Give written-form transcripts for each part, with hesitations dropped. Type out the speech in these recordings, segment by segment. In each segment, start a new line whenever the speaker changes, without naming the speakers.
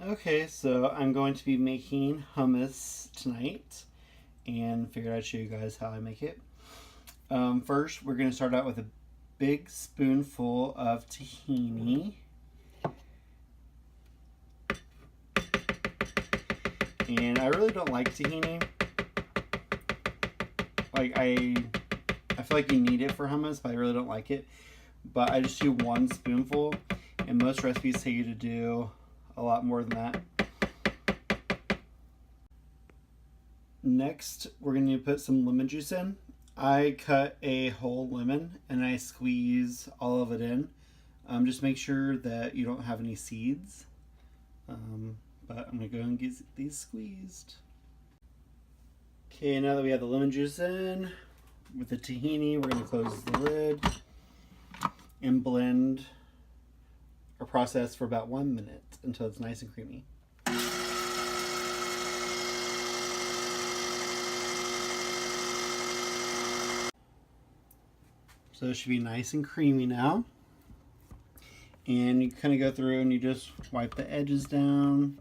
Okay, so I'm going to be making hummus tonight and figured I'd show you guys how I make it. First, we're going to start out with a big spoonful of tahini. And I really don't like tahini. I feel like you need it for hummus, but I really don't like it. But I just do 1 spoonful, and most recipes tell you to do a lot more than that. Next, we're going to put some lemon juice in. I cut a whole lemon and I squeeze all of it in. Just make sure that you don't have any seeds. But I'm going to go and get these squeezed. Okay, now that we have the lemon juice in, with the tahini, we're going to close the lid and blend or process for about 1 minute until it's nice and creamy. So it should be nice and creamy now. And you kind of go through and you just wipe the edges down.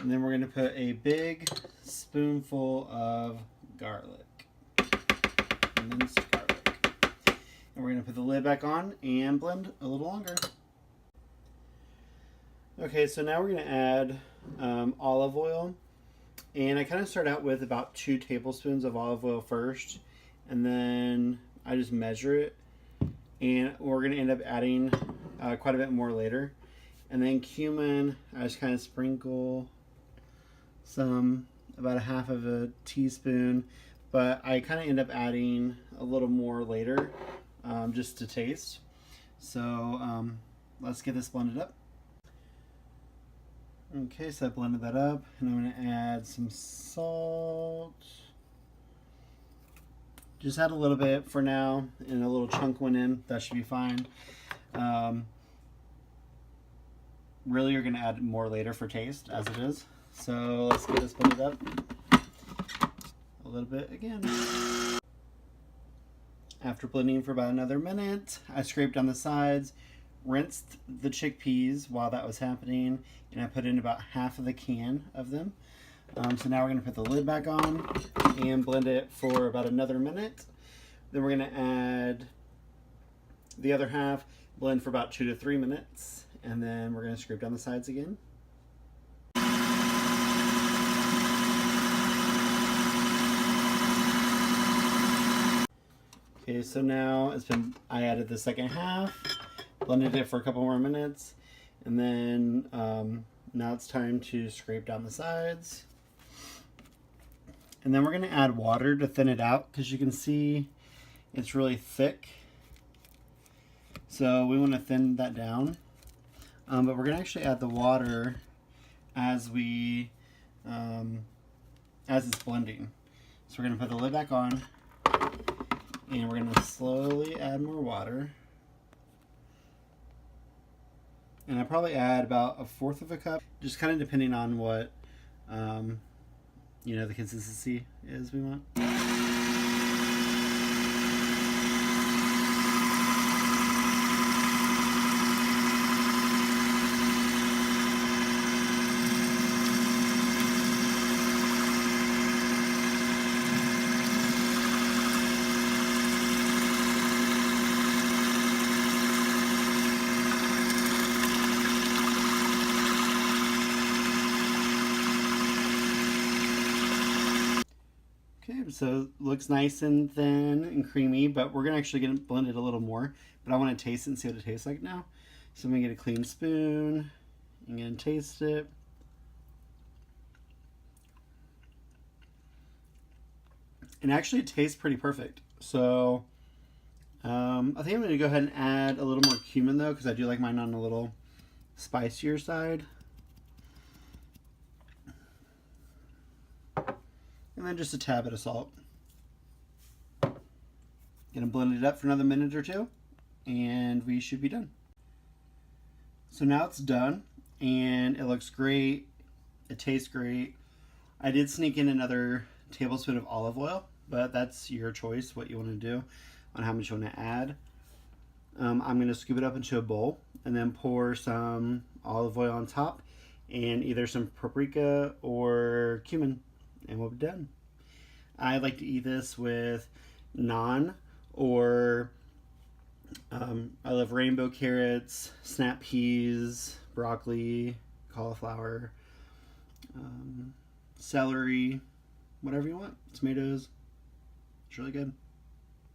And then we're going to put a big spoonful of garlic. Minced garlic. And we're going to put the lid back on and blend a little longer. Okay, so now we're going to add olive oil. And I kind of start out with about 2 tablespoons of olive oil first. And then I just measure it. And we're going to end up adding quite a bit more later. And then cumin, I just kind of sprinkle some, about 1/2 teaspoon, but I kind of end up adding a little more later just to taste. So let's get this blended up. Okay, so I blended that up, and I'm going to add some salt. Just add a little bit for now, and a little chunk went in. That should be fine. Really, you're going to add more later for taste, as it is. So let's get this blended up a little bit again. After blending for about another minute, I scraped down the sides, rinsed the chickpeas while that was happening, and I put in about 1/2 of the can of them. So now we're going to put the lid back on and blend it for about another minute. Then we're going to add the other half, blend for about 2 to 3 minutes, and then we're going to scrape down the sides again. Okay, so now I added the second half, blended it for a couple more minutes, and then now it's time to scrape down the sides. And then we're going to add water to thin it out, because you can see it's really thick. So we want to thin that down. But we're going to actually add the water as it's blending. So we're going to put the lid back on, and we're going to slowly add more water. And I probably add about 1/4 cup, just kind of depending on what the consistency is we want. Okay, so it looks nice and thin and creamy, but we're actually going to blend it a little more. But I want to taste it and see what it tastes like now. So I'm going to get a clean spoon. I'm going to taste it. And actually it tastes pretty perfect. So I think I'm going to go ahead and add a little more cumin though, because I do like mine on a little spicier side. And then just a tad bit of salt. Gonna blend it up for another minute or 2, and we should be done. So now it's done, and it looks great. It tastes great. I did sneak in another tablespoon of olive oil, but that's your choice what you want to do on how much you want to add. I'm going to scoop it up into a bowl and then pour some olive oil on top and either some paprika or cumin, and we'll be done. I like to eat this with naan or I love rainbow carrots, snap peas, broccoli, cauliflower, celery, whatever you want. Tomatoes. It's really good.